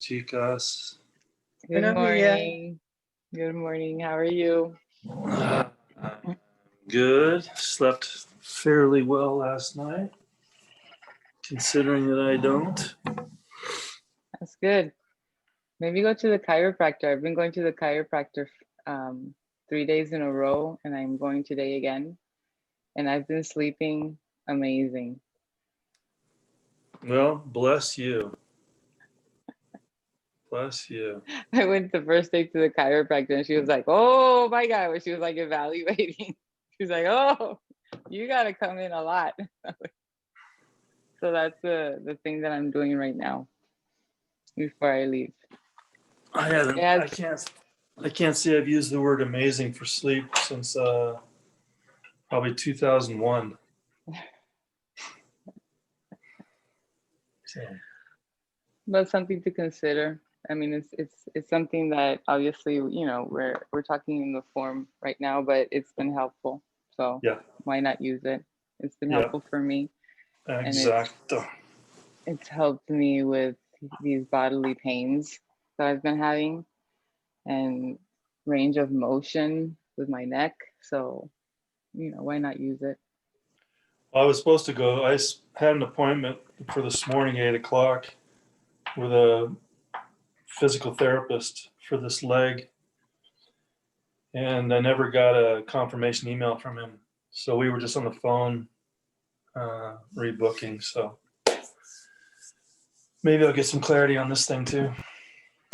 chicas. Good Buenos días. morning. Good morning. How are you? Good. Slept fairly well last night, considering that I don't. That's good. Maybe go to the chiropractor. I've been going to the chiropractor 3 days in a row, and I'm going today again. And I've been sleeping amazing. Well, bless you. Bless you. I went the first day to the chiropractor, and she was like, "Oh my God!" She was like evaluating. She was like, "Oh, you got to come in a lot." So that's the thing that I'm doing right now before I leave. I haven't. Yeah, I can't say I've used the word amazing for sleep since probably 2001. So, but something to consider. I mean, it's something that obviously we're talking in the form right now, but it's been helpful. So yeah, why not use it? It's been yeah, helpful for me, and exacto. it's helped me with these bodily pains that I've been having and range of motion with my neck. So why not use it? I was supposed to go. Had an appointment for this morning, 8 o'clock, with a physical therapist for this leg, and I never got a confirmation email from him. So we were just on the phone rebooking. So maybe I'll get some clarity on this thing too.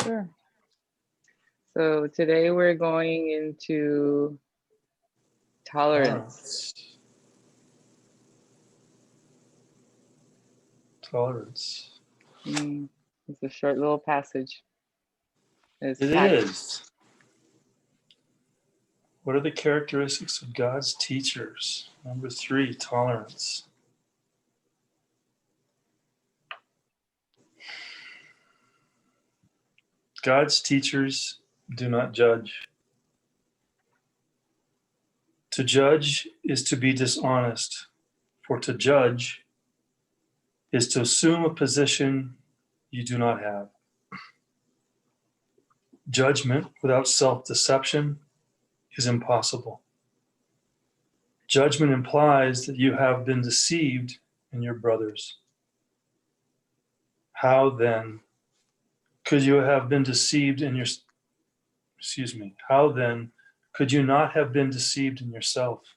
Sure. So today we're going into tolerance. Tolerance. It's a short little passage. It is. What are the characteristics of God's teachers? Number 3, tolerance. God's teachers do not judge. To judge is to be dishonest, for to judge is to assume a position you do not have. Judgment without self-deception is impossible. Judgment implies that you have been deceived in your brothers. How then could you have been deceived in your, how then could you not have been deceived in yourself?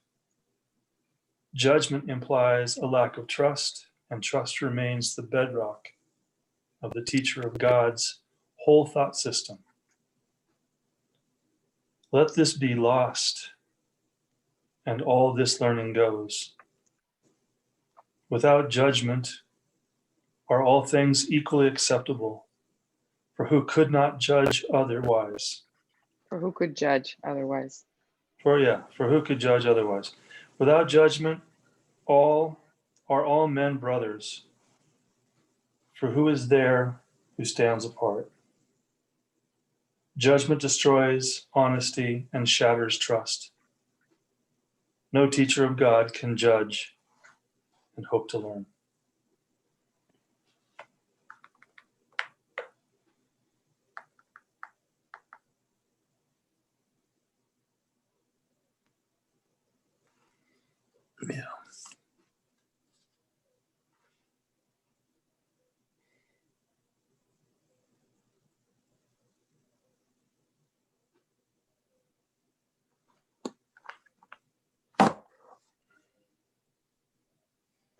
Judgment implies a lack of trust, and trust remains the bedrock of the teacher of God's whole thought system. Let this be lost, and all this learning goes. Without judgment, are all things equally acceptable? For who could not judge otherwise? For who could judge otherwise? For who could judge otherwise? Without judgment, all men brothers. For who is there who stands apart? Judgment destroys honesty and shatters trust. No teacher of God can judge and hope to learn. Yeah.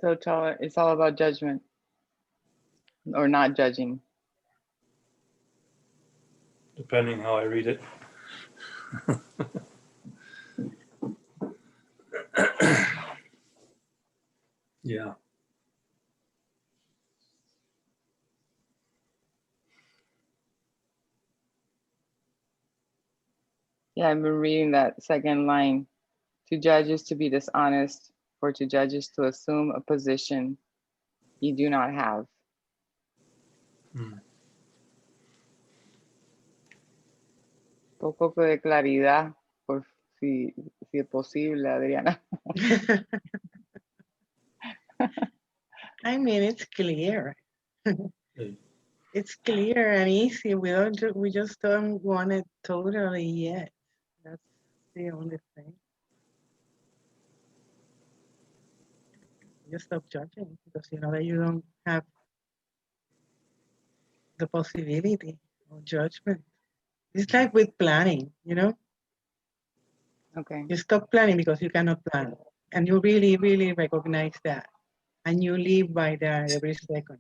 So it's all about judgment or not judging. Depending how I read it. Yeah. Yeah, I've been reading that second line. To judge is to be dishonest, for to judge is to assume a position you do not have. Poco de claridad, por si es posible, Adriana. I mean, it's clear. it's clear and easy. We just don't want it totally yet. That's the only thing. Just stop judging because you know that you don't have the possibility of judgment. It's like with planning, you know, Okay. you stop planning because you cannot plan. And you really, really recognize that. And you live by that every second.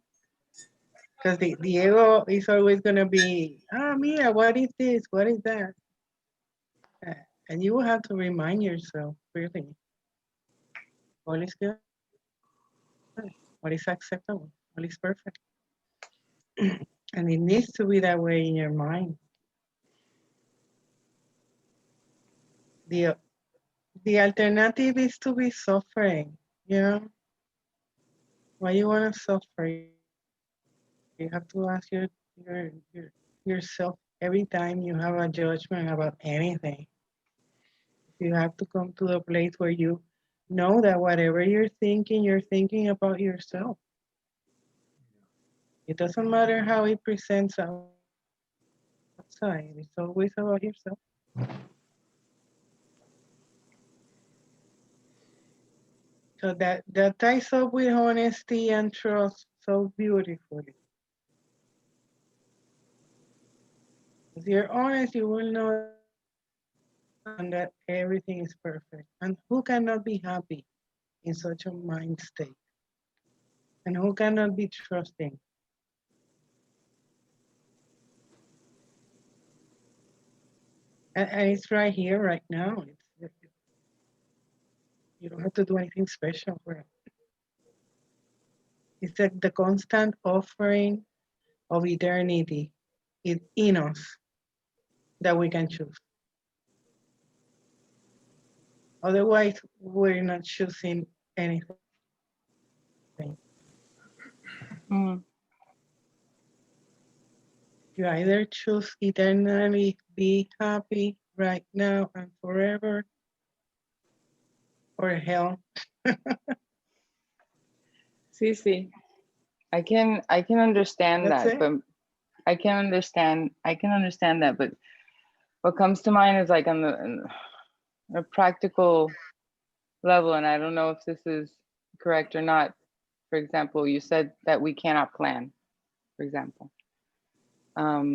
Because the ego is always going to be, Mia, what is this? What is that? Uh, And you will have to remind yourself, really, all is good, what is acceptable, what is perfect. And it needs to be that way in your mind. The, the alternative is to be suffering, you know? Why you want to suffer? You have to ask yourself every time you have a judgment about anything. You have to come to a place where you know that whatever you're thinking about yourself. It doesn't matter how it presents outside. It's always about yourself. So that ties up with honesty and trust so beautifully. If you're honest, you will know that everything is perfect. And who cannot be happy in such a mind state? And who cannot be trusting? And it's right here, right now. You don't have to do anything special for it. It's like the constant offering of eternity in us that we can choose. Otherwise, we're not choosing anything. Mm. You either choose eternally be happy right now and forever, or hell. See, I can understand That's that, it. but I can understand that, but what comes to mind is like on a practical level, and I don't know if this is correct or not. For example, you said that we cannot plan, for example. Are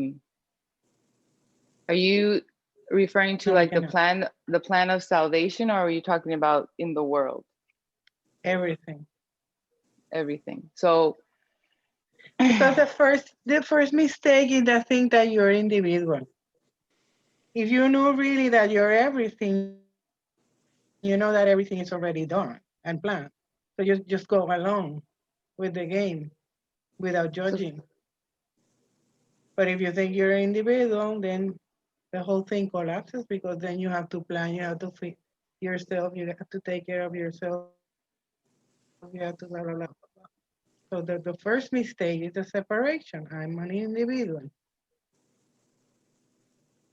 you referring to No, we like the cannot. plan of salvation, or are you talking about in the world, Everything. everything? So Because the first mistake is to think that you're individual. If you know really that you're everything, you know that everything is already done and planned. So you just go along with the game without so judging. But if you think you're an individual, then the whole thing collapses because then you have to plan, you have to feed yourself, you have to take care of yourself, you have to blah, blah, blah. So the first mistake is the separation. I'm an individual.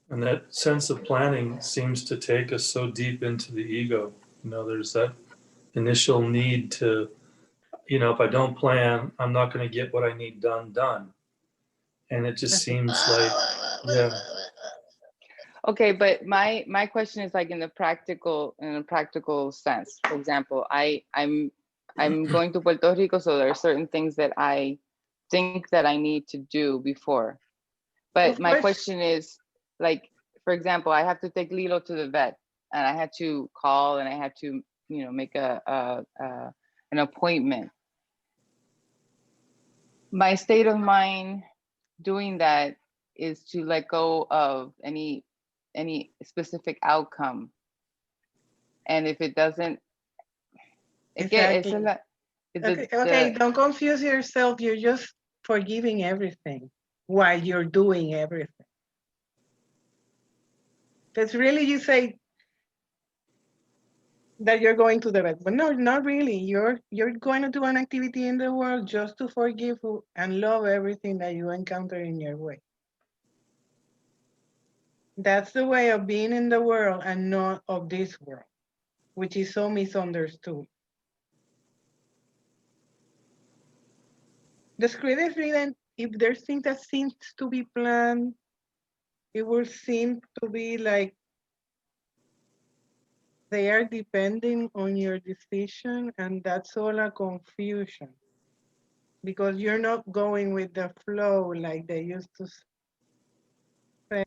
And that sense of planning seems to take us so deep into the ego. You know, there's that initial need to, you know, if I don't plan, I'm not going to get what I need done. And it just That's it. seems like, yeah, okay, but my question is like in a practical sense. For example, I'm going to Puerto Rico, so there are certain things that I think that I need to do before. But Of my course, question is, like, for example, I have to take Lilo to the vet, and I had to call, and I had to, you know, make an appointment. My state of mind doing that is to let go of any specific outcome, and if it doesn't, it get it's a exactly. lot. Okay, don't confuse yourself. You're just forgiving everything while you're doing everything. Because really you say that you're going to the vet, but no, not really. You're going to do an activity in the world just to forgive and love everything that you encounter in your way. That's the way of being in the world and not of this world, which is so misunderstood. The script is written if there's things that seems to be planned, it will seem to be like they are depending on your decision, and that's all a confusion because you're not going with the flow like they used to say.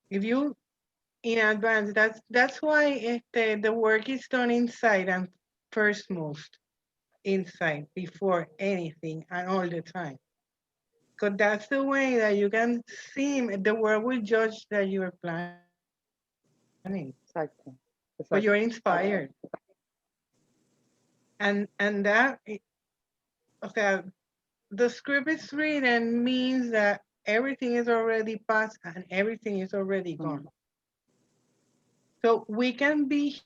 If you in advance, that's why the work is done inside and first most inside before anything and all the time. Because that's the way that you can see the world will judge that you are planning, Exactly. but you're Exactly. inspired. And that, okay, the script is written means that everything is already past and everything is already gone. So we can be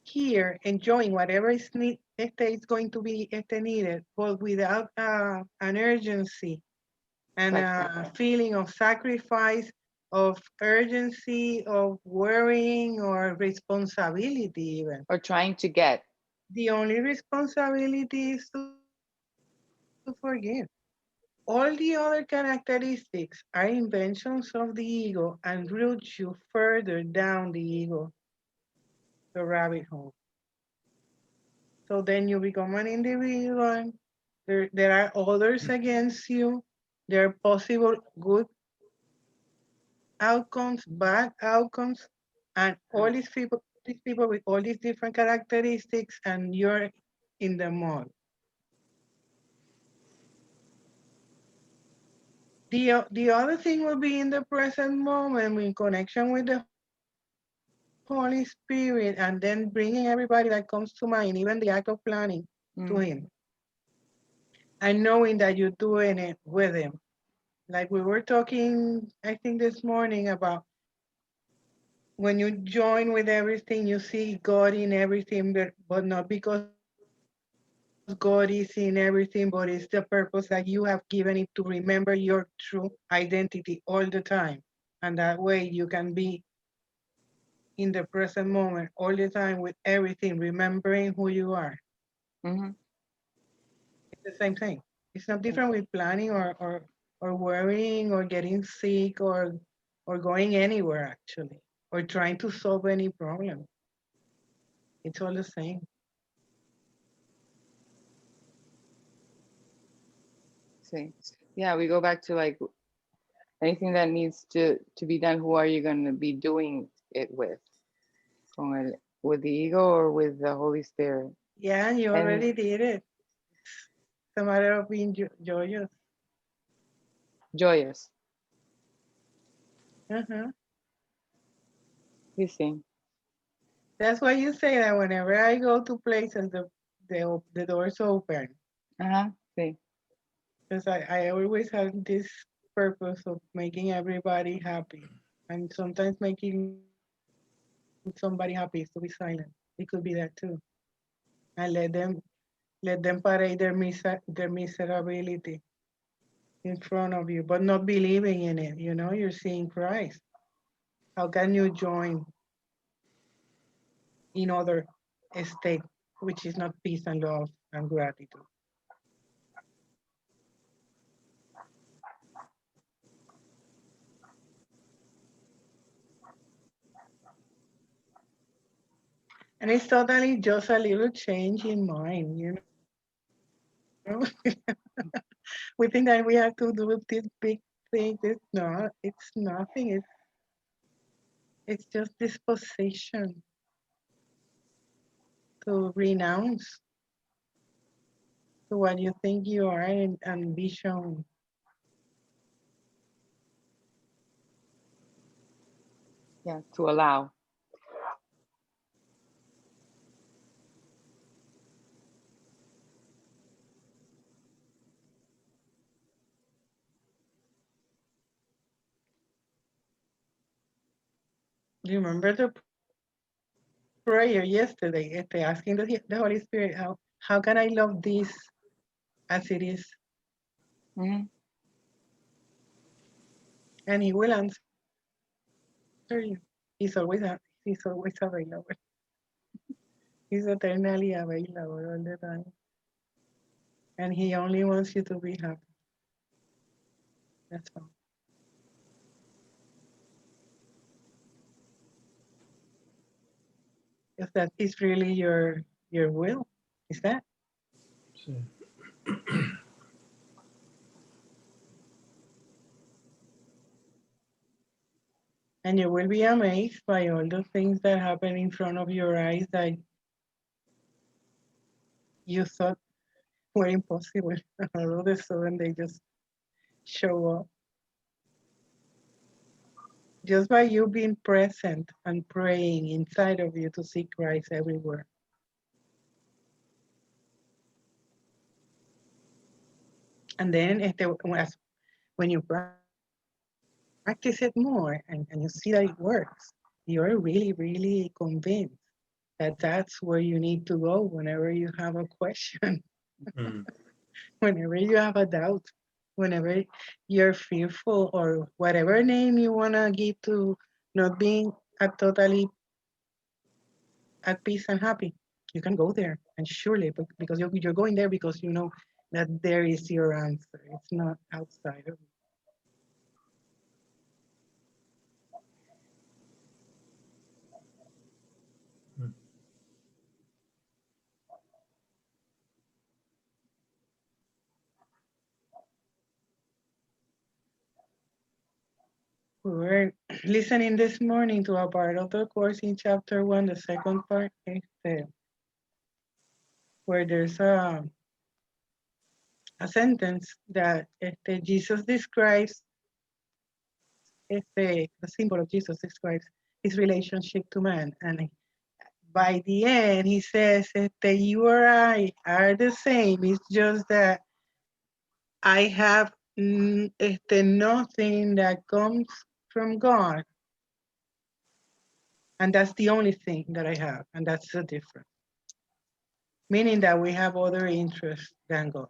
here enjoying whatever is going to be needed, but without an urgency and Exactly. a feeling of sacrifice, of urgency, of worrying or responsibility even. Or trying to get. The only responsibility is to forgive. All the other characteristics are inventions of the ego and root you further down the ego, the rabbit hole. So then you become an individual. There are others against you. There are possible good outcomes, bad outcomes, and all these people with all these different characteristics, and you're in the mall. The other thing will be in the present moment in connection with the Holy Spirit, and then bringing everybody that comes to mind, even the act of planning, to Him, Mm-hmm. and knowing that you're doing it with Him. Like we were talking, I think this morning about when you join with everything, you see God in everything, but not because God is in everything, but it's the purpose that you have given it to remember your true identity all the time. And that way you can be in the present moment all the time with everything, remembering who you are. Mm-hmm. It's the same thing. It's not different with planning or worrying or getting sick or going anywhere actually, or trying to solve any problem. It's all the same. See. Yeah, we go back to like anything that needs to be done. Who are you going to be doing it with? With the ego or with the Holy Spirit? Yeah, and you And already did it. It's a matter of being joyous. joyous. Uh-huh. You see. That's why you say that whenever I go to places, the doors open. Uh-huh. See. Because I always have this purpose of making everybody happy. And sometimes making somebody happy is to be silent. It could be that too. And let them parade their miserability in front of you, but not believing in it. You know, you're seeing Christ. How can you join in other state, which is not peace and love and gratitude? And it's totally just a little change in mind, you know. We think that we have to do this big thing. It's nothing. It's just disposition to renounce to what you think you are and be shown. Yeah. To allow. Do you remember the prayer yesterday? Asking the Holy Spirit, how can I love this as it is? Mm-hmm. And He will answer you. He's always available. He's eternally available all the time. And He only wants you to be happy. That's all. If that is really your will, is that? Sí. And you will be amazed by all the things that happen in front of your eyes that you thought were impossible. All of a sudden they just show up. Just by you being present and praying inside of you to see Christ everywhere. And then when you practice it more and you see that it works, you're really, really convinced that that's where you need to go whenever you have a question, Mm. whenever you have a doubt, whenever you're fearful, or whatever name you want to give to not being totally at peace and happy. You can go there, and surely, because you're going there because you know that there is your answer. It's not outside of you. We were listening this morning to a part of the course in chapter 1, the second part, where there's a sentence that Jesus describes, the symbol of Jesus describes his relationship to man. And by the end, he says, you or I are the same. It's just that I have nothing that comes from God. And that's the only thing that I have. And that's the difference. Meaning that we have other interests than God.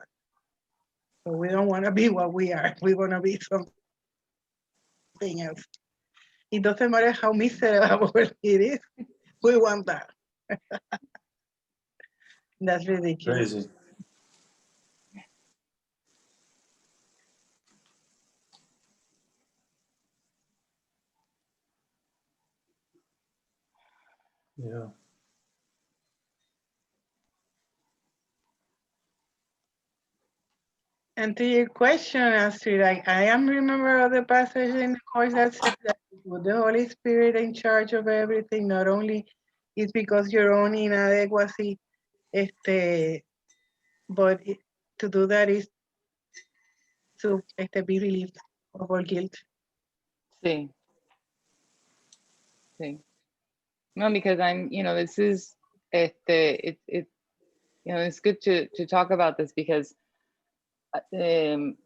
So we don't want to be what we are. We want to be something else. It doesn't matter how miserable it is. We want that. That's ridiculous. Crazy. Yeah. And to your question, Astrid, I am remember of the passage in the course that says that with the Holy Spirit in charge of everything, not only it's because your own inadequacy, but to do that is to be relieved of all guilt. Sí. Sí. No, because this is, it's good to talk about this because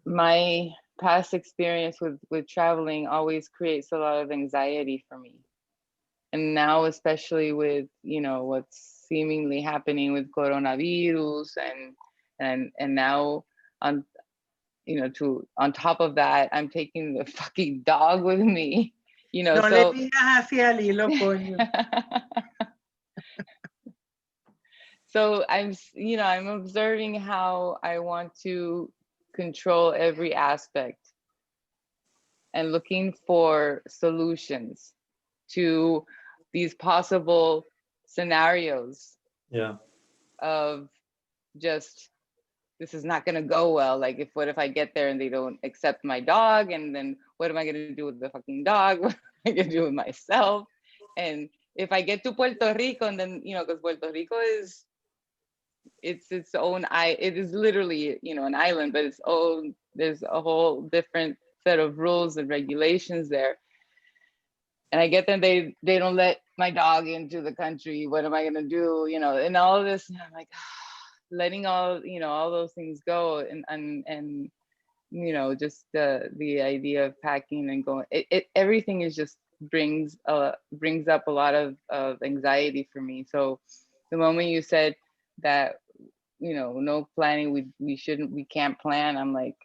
my past experience with traveling always creates a lot of anxiety for me. And now, especially with, what's seemingly happening with coronavirus and now on, on top of that, I'm taking the fucking dog with me, No so. le digas así al hilo, coño. So I'm observing how I want to control every aspect and looking for solutions to these possible scenarios. Yeah. Of just, this is not going to go well. Like, what if I get there and they don't accept my dog? And then what am I going to do with the fucking dog? What am I going to do with myself? And if I get to Puerto Rico, and then, because Puerto Rico is, it's its own, it is literally, an island, but there's a whole different set of rules and regulations there. And I get them, they don't let my dog into the country. What am I gonna do? And all of this, and I'm like, letting all those things go, and just the idea of packing and going, everything is just brings up a lot of anxiety for me. So the moment you said that, no planning, we can't plan, I'm like,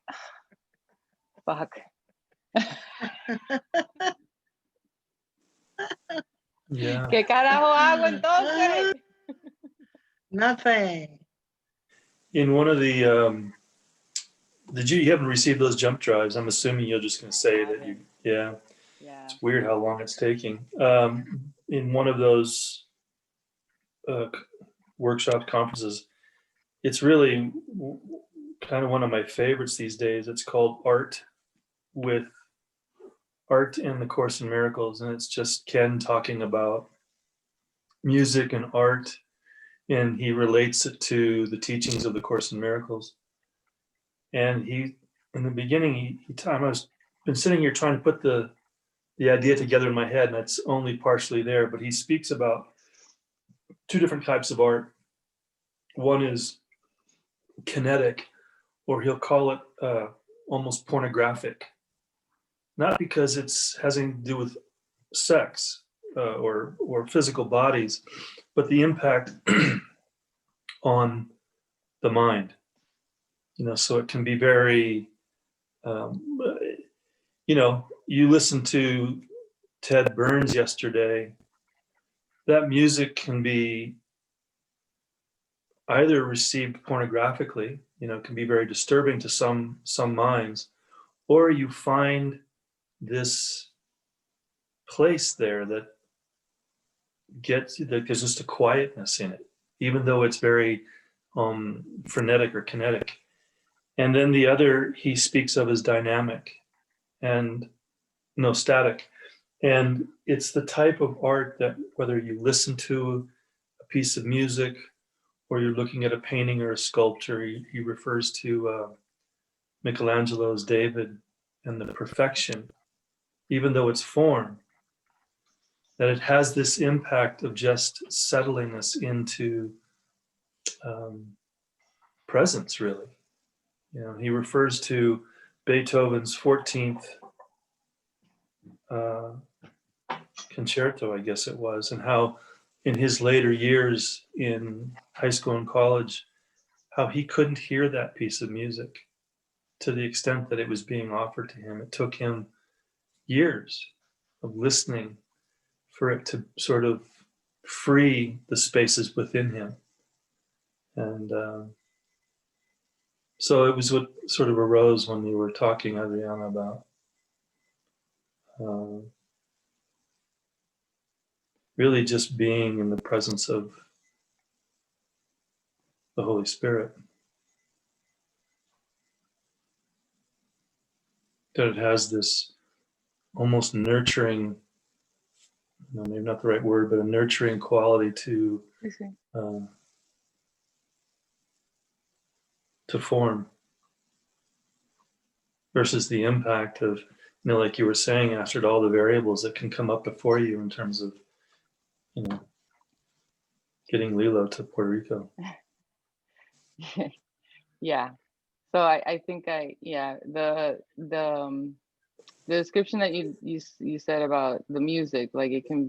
fuck. Yeah. ¿Qué carajo hago entonces? Nothing. In one of the you haven't received those jump drives? I'm assuming you're just going to say that you, yeah. Yeah. It's weird how long it's taking. In one of those workshop conferences, it's really kind of one of my favorites these days. It's called Art in the Course in Miracles, and it's just Ken talking about music and art, and he relates it to the teachings of the Course in Miracles. And he, in the beginning, I was been sitting here trying to put the idea together in my head, and it's only partially there. But he speaks about two different types of art. One is kinetic, or he'll call it almost pornographic, not because it's having to do with sex or physical bodies, but the impact on the mind. So it can be very, you listen to Ted Burns yesterday. That music can be either received pornographically, can be very disturbing to some minds, or you find this place there that there's just a quietness in it, even though it's very frenetic or kinetic. And then the other he speaks of as dynamic and static. And it's the type of art that whether you listen to a piece of music or you're looking at a painting or a sculpture, he refers to Michelangelo's David and the perfection, even though it's form, that it has this impact of just settling us into presence, really. He refers to Beethoven's 14th concerto, I guess it was, and how in his later years in high school and college, how he couldn't hear that piece of music to the extent that it was being offered to him. It took him years of listening for it to sort of free the spaces within him. And so it was what sort of arose when you were talking, Adriana, about really just being in the presence of the Holy Spirit. That it has this almost nurturing, maybe not the right word, but a nurturing quality to form, versus the impact of, like you were saying, Astrid, all the variables that can come up before you in terms of, getting Lilo to Puerto Rico. Yeah. So I think the description that you said about the music, like it can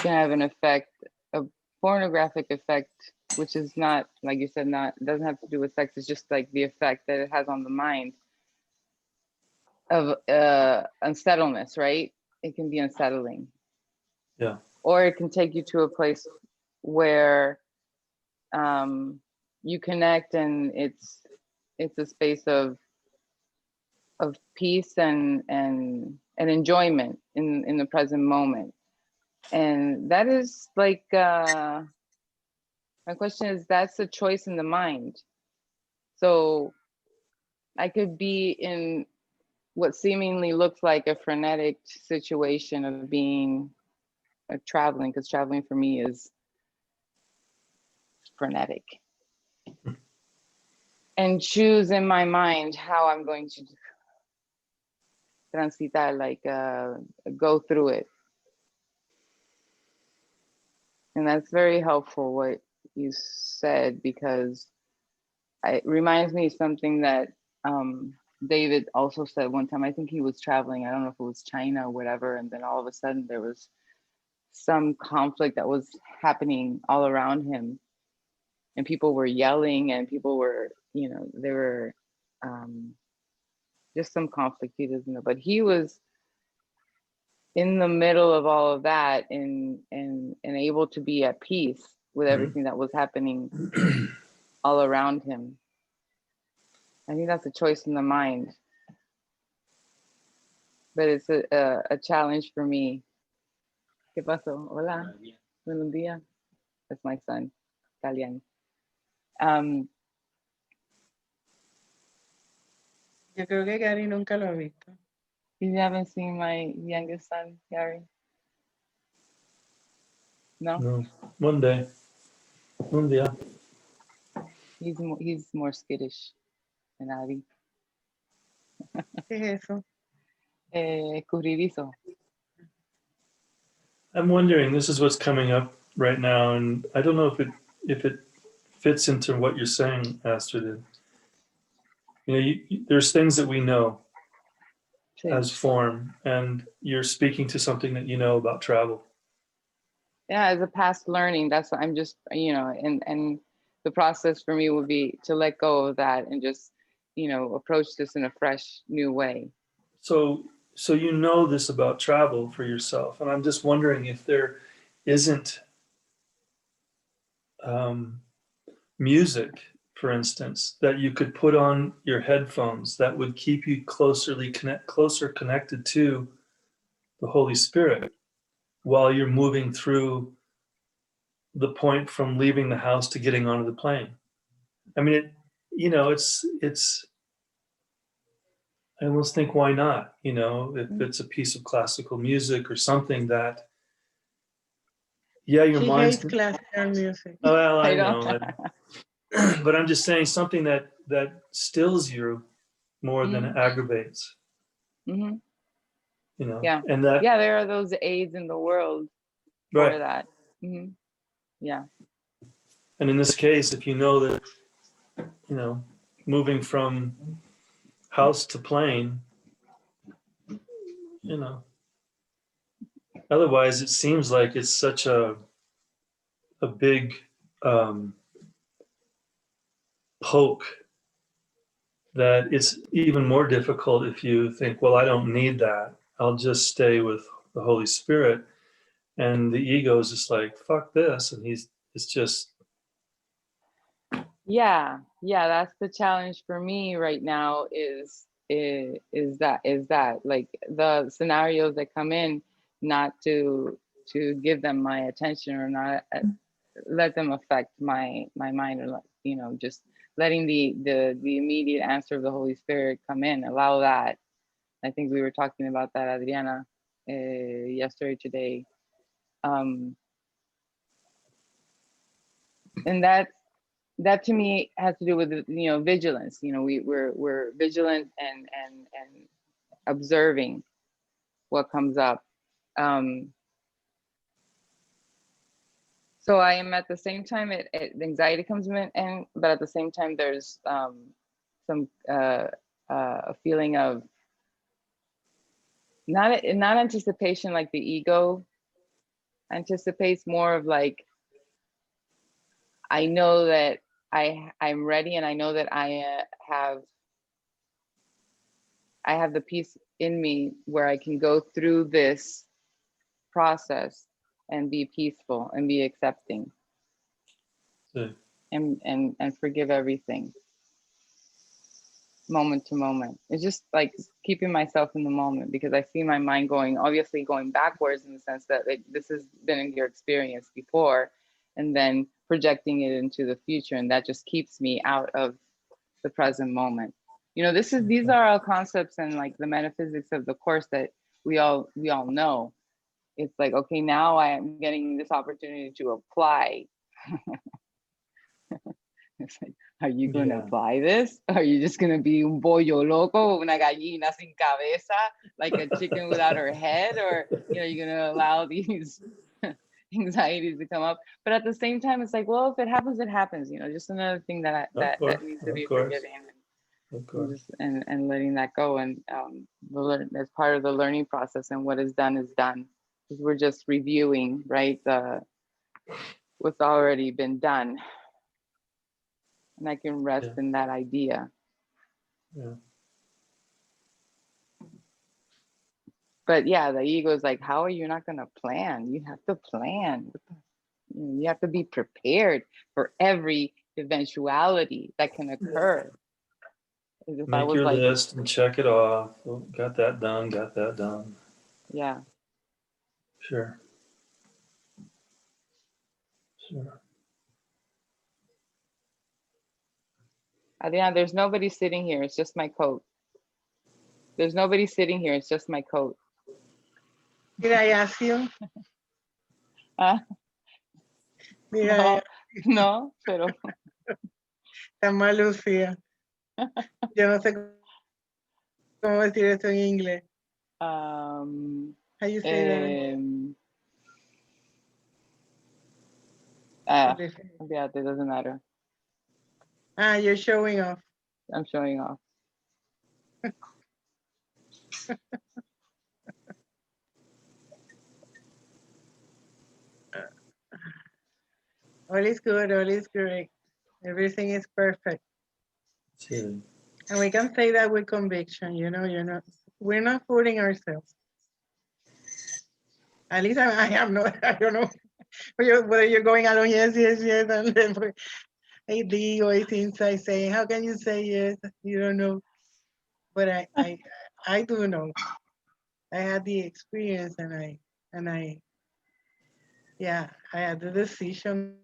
have an effect, a pornographic effect, which is not, like you said, doesn't have to do with sex. It's just like the effect that it has on the mind of unsettledness, right? It can be unsettling. Yeah. Or it can take you to a place where you connect, and it's a space of peace and enjoyment in the present moment. And that is like my question is, that's a choice in the mind. So I could be in what seemingly looks like a frenetic situation of being traveling, because traveling for me is frenetic, and choose in my mind how I'm going to transitar, like go through it. And that's very helpful what you said, because it reminds me of something that David also said one time. I think he was traveling, I don't know if it was China or whatever, and then all of a sudden there was some conflict that was happening all around him, and people were yelling, and people were, they were just some conflict he doesn't know, but he was in the middle of all of that and able to be at peace with everything that was happening all around him. I think that's a choice in the mind, but it's a challenge for me. ¿Qué pasó? Hola, buenos días. That's my son, Italian. Yo creo que Gary nunca lo ha visto. You haven't seen my youngest son, Gary? No? No, one day. Un día. He's more skittish than Abby. ¿Qué es eso? Escurridizo. I'm wondering, this is what's coming up right now, and I don't know if it fits into what you're saying, Astrid. You know, there's things that we know Sí. as form, and you're speaking to something that you know about travel. Yeah, as a past learning, that's what I'm just, you know, and the process for me would be to let go of that and just, you know, approach this in a fresh, new way. So you know this about travel for yourself, and I'm just wondering if there isn't music, for instance, that you could put on your headphones that would keep you closer connected to the Holy Spirit while you're moving through the point from leaving the house to getting onto the plane. I mean, it's I almost think, why not? You know, if it's a piece of classical music or something that, yeah, your She mind's. hates classical music. Well, I don't. know, but I'm just saying something that stills you more than aggravates. Mm-hmm. You know, Yeah. and that, Yeah, there are those aids in the world for right. that. Mm-hmm. Yeah. And in this case, if you know that, you know, moving from house to plane, you know, otherwise it seems like it's such a big poke that it's even more difficult if you think, well, I don't need that. I'll just stay with the Holy Spirit. And the ego is just like, fuck this. And it's just. Yeah. That's the challenge for me right now is that like the scenarios that come in, not to give them my attention or not let them affect my mind, or, you know, just letting the immediate answer of the Holy Spirit come in, allow that. I think we were talking about that, Adriana, yesterday, today. And that to me has to do with, you know, vigilance. You know, we're vigilant and observing what comes up. So I am at the same time, the anxiety comes in, but at the same time, there's some a feeling of not anticipation like the ego anticipates, more of like, I know that I'm ready, and I know that I have the peace in me where I can go through this process and be peaceful and be accepting. Sí. And forgive everything, moment to moment. It's just like keeping myself in the moment, because I see my mind obviously going backwards, in the sense that this has been in your experience before, and then projecting it into the future, and that just keeps me out of the present moment. You know, these are all concepts and like the metaphysics of the course that we all know. It's like, okay, now I am getting this opportunity to apply. It's like, are you going to apply this? Are you just going to be un pollo loco, una gallina sin cabeza, like a chicken without her head? Or, you know, you're going to allow these anxieties to come up? But at the same time, it's like, well, if it happens, it happens. You know, just another thing that needs to be forgiven, and letting that go. And as part of the learning process, and what is done is done. Because we're just reviewing, right, what's already been done. And I can rest in that idea. Yeah. But yeah, the ego is like, how are you not going to plan? You have to plan. You have to be prepared for every eventuality that can occur. As if I Make was your like, list and check it off. Oh, got that done. Got that done. yeah. Sure. Sure. Adriana, there's nobody sitting here. It's just my coat. There's nobody sitting here. It's just my coat. Did I ask you? Ah, Did I? no, pero Está mal, Lucía. Yo no sé cómo decir eso en inglés. um, How you say that? yeah, it doesn't matter. Ah, you're showing off. I'm showing off. All is good, all is great. Everything is perfect. See. And we can say that with conviction, we're not fooling ourselves. At least I am not, I don't know whether you're going along, yes, yes, yes, and then a D or it's inside saying, how can you say yes? You don't know. But I do know. I had the experience and I had the decision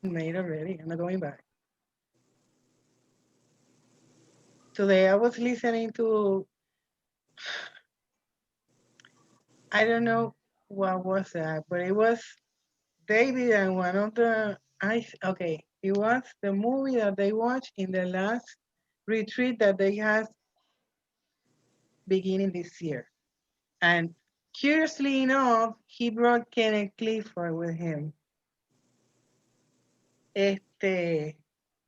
made already. I'm not going back. Today I was listening to, I don't know what was that, but it was David and one of the, it was the movie that they watched in the last retreat that they had beginning this year. And curiously enough, he brought Kenneth Clifford with him.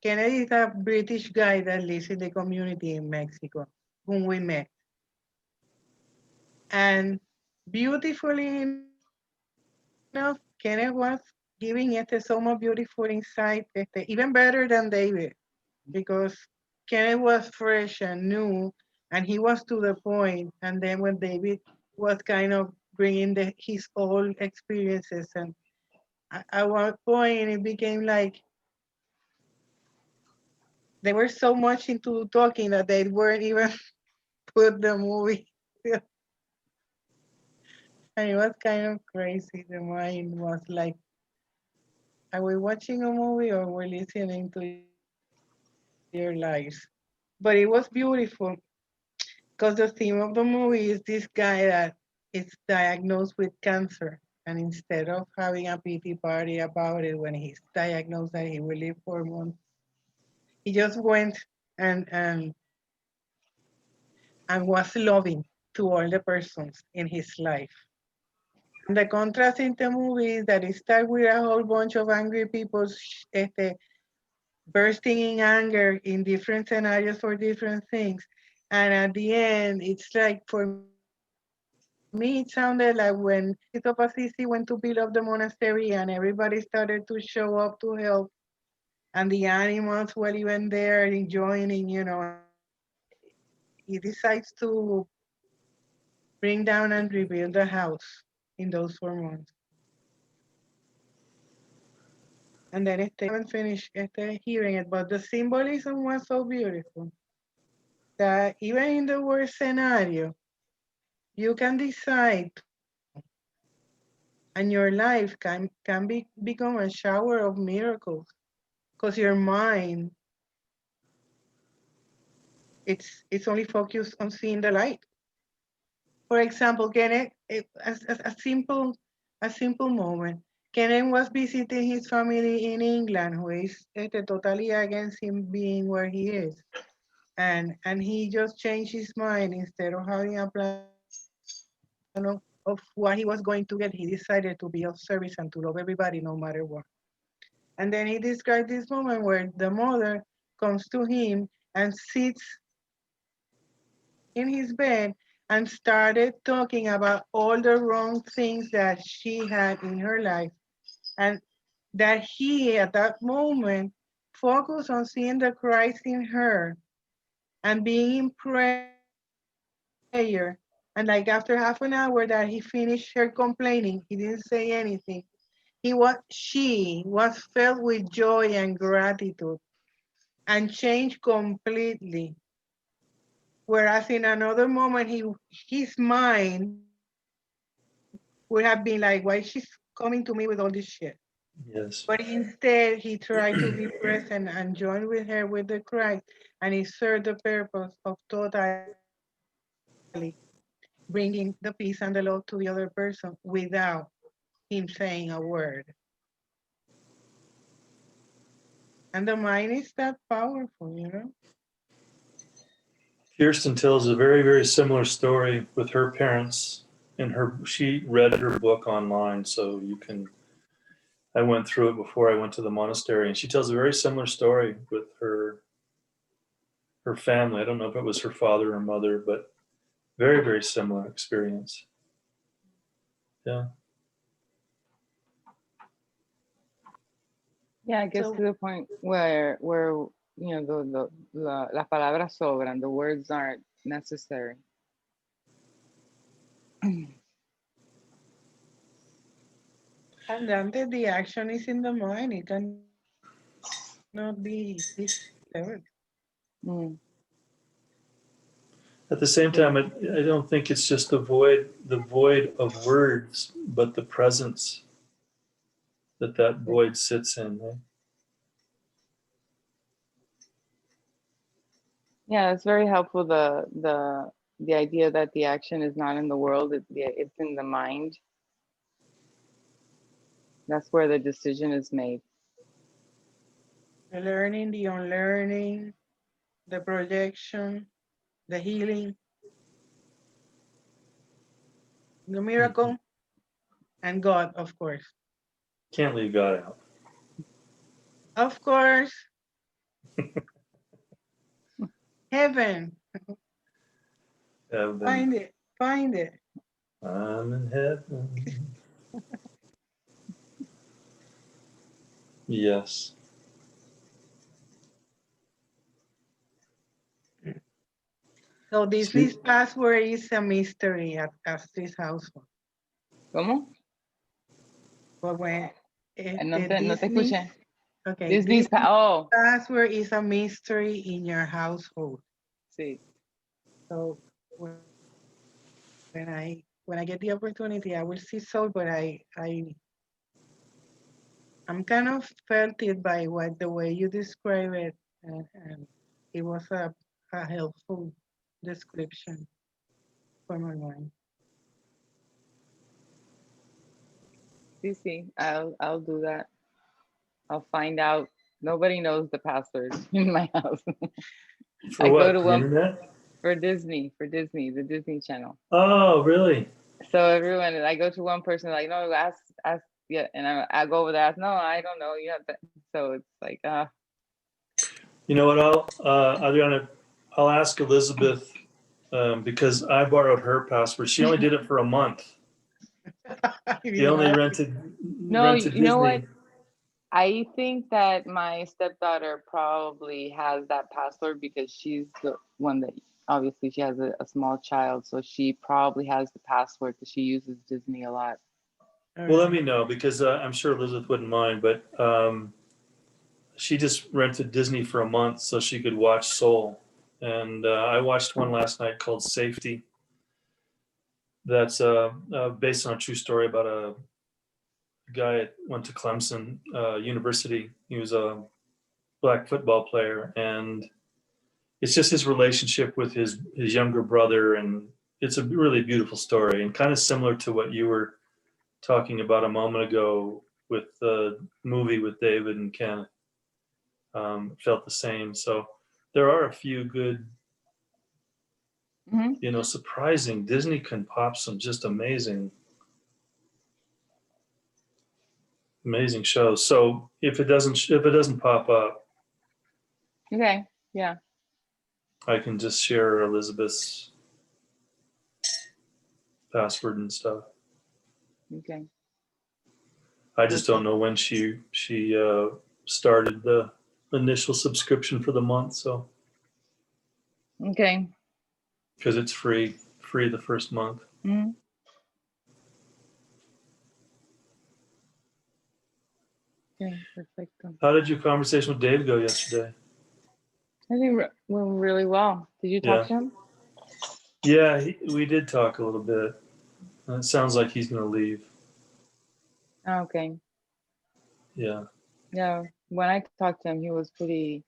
Kenneth is a British guy that lives in the community in Mexico, whom we met. And beautifully enough, Kenneth was giving so much beautiful insight, even better than David, because Kenneth was fresh and new, and he was to the point. And then when David was kind of bringing his old experiences, and at one point it became like they were so much into talking that they weren't even put the movie. And it was kind of crazy. The mind was like, are we watching a movie or we're listening to your lives? But it was beautiful because the theme of the movie is this guy that is diagnosed with cancer. And instead of having a pity party about it when he's diagnosed that he will live 4 months, he just went and and and was loving to all the persons in his life. And the contrast in the movie is that it starts with a whole bunch of angry people bursting in anger in different scenarios for different things. And at the end, it's like, for me, it sounded like when Tito Assisi went to build up the monastery and everybody started to show up to help, and the animals were even there and joining, he decides to bring down and rebuild the house in those 4 months. And then I haven't finished hearing it, but the symbolism was so beautiful that even in the worst scenario, you can decide, and your life can become a shower of miracles because your mind, it's only focused on seeing the light. For example, Kenneth, a simple moment. Kenneth was visiting his family in England, who is totally against him being where he is. And he just changed his mind. Instead of having a plan of what he was going to get, he decided to be of service and to love everybody no matter what. And then he described this moment where the mother comes to him and sits in his bed and started talking about all the wrong things that she had in her life. And that he, at that moment, focused on seeing the Christ in her and being in prayer. And like after half an hour that he finished her complaining, he didn't say anything. She was filled with joy and gratitude. and change completely. Whereas in another moment, his mind would have been like, why she's coming to me with all this shit? Yes. But instead, he tried to be present and join with her with the Christ, and he served the purpose of totally bringing the peace and the love to the other person without him saying a word. And the mind is that powerful, you know? Kirsten tells a very, very similar story with her parents. She read her book online, so I went through it before I went to the monastery, and she tells a very similar story with her family. I don't know if it was her father or mother, but very, very similar experience. Yeah. Yeah, it gets So to the point where you know las palabras sobran, the words aren't necessary. and then the action is in the mind. It cannot be disturbed. Mm. At the same time, I don't think it's just the void of words, but the presence that void sits in. Right? Yeah, it's very helpful. The idea that the action is not in the world, it's in the mind. That's where the decision is made. The learning, the unlearning, the projection, the healing, the miracle, and God, of course. Can't leave God out. Of course, heaven. Heaven. Find it. Find it. I'm in heaven. Yes. So this password is a mystery at Astrid's household. ¿Cómo? But when No te Disney, escuché. okay, Disney's this oh, password is a mystery in your household. sí. So when I get the opportunity, I will see so, but I'm kind of felt it by the way you describe it, and it was a helpful description for my mind. Sí. I'll do that. I'll find out. Nobody knows the password in my house. For I go what? to The one internet? for Disney, the Disney Channel. Oh, really? So everyone, I go to one person like, no, ask, yeah, and I go over there, ask, no, I don't know, you have to. So it's like, You know what? Adriana, I'll ask Elizabeth because I borrowed her password. She only did it for a month. She only no, rented you know what? Disney. I think that my stepdaughter probably has that password because she's the one that obviously she has a small child, so she probably has the password because she uses Disney a lot. Well, let me know because I'm sure Elizabeth wouldn't mind, but she just rented Disney for a month so she could watch Soul. And I watched one last night called Safety. That's based on a true story about a guy that went to Clemson University. He was a black football player, and it's just his relationship with his younger brother, and it's a really beautiful story, and kind of similar to what you were talking about a moment ago with the movie with David and Ken. Felt the same. So there are a few good, Mm-hmm. surprising. Disney can pop some just amazing shows. So if it doesn't pop up, Okay, yeah. I can just share Elizabeth's password and stuff. Okay. I just don't know when she started the initial subscription for the month. So Okay. because it's free the first month. Mm-hmm. Okay, perfecto. How did your conversation with Dave go yesterday? I think went really well. Did you talk Yeah. to him? Yeah, we did talk a little bit. And it sounds like he's going to leave. Oh, okay. Yeah. Yeah. When I talked to him, he was pretty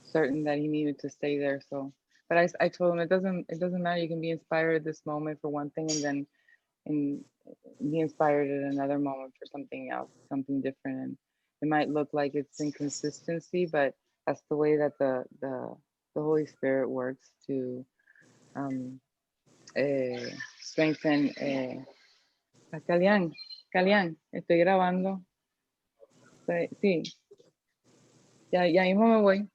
certain that he needed to stay there. So, but I told him it doesn't matter. You can be inspired at this moment for one thing, and then be inspired at another moment for something else, something different. And it might look like it's inconsistency, but that's the way that the Holy Spirit works to strengthen. Calian, estoy grabando. Sí, ya mismo me voy.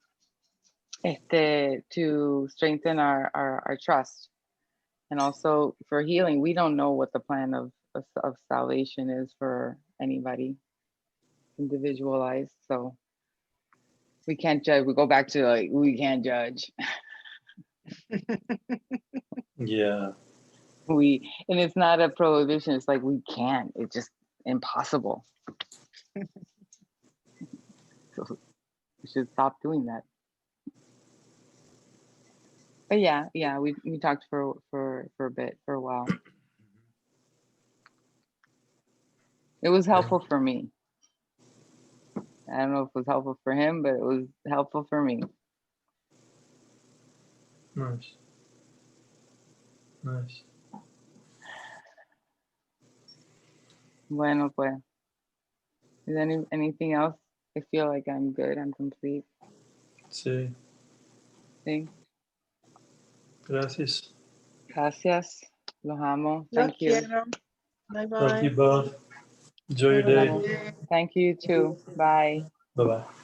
To strengthen our trust, and also for healing. We don't know what the plan of salvation is for anybody, individualized. So we can't judge. We go back to like, we can't judge. Yeah. And it's not a prohibition. It's like, we can't, it's just impossible. So we should stop doing that. But yeah, we talked for a bit, for a while. It was helpful for me. I don't know if it was helpful for him, but it was helpful for me. Nice. Nice. Bueno, pues. Is anything else? I feel like I'm good. I'm complete. Sí. Sí. Gracias. Gracias. Los amo. Los Thank you. quiero. Bye Thank you bye. both. Enjoy your Have a day. nice day. Thank you too. Bye. Bye-bye.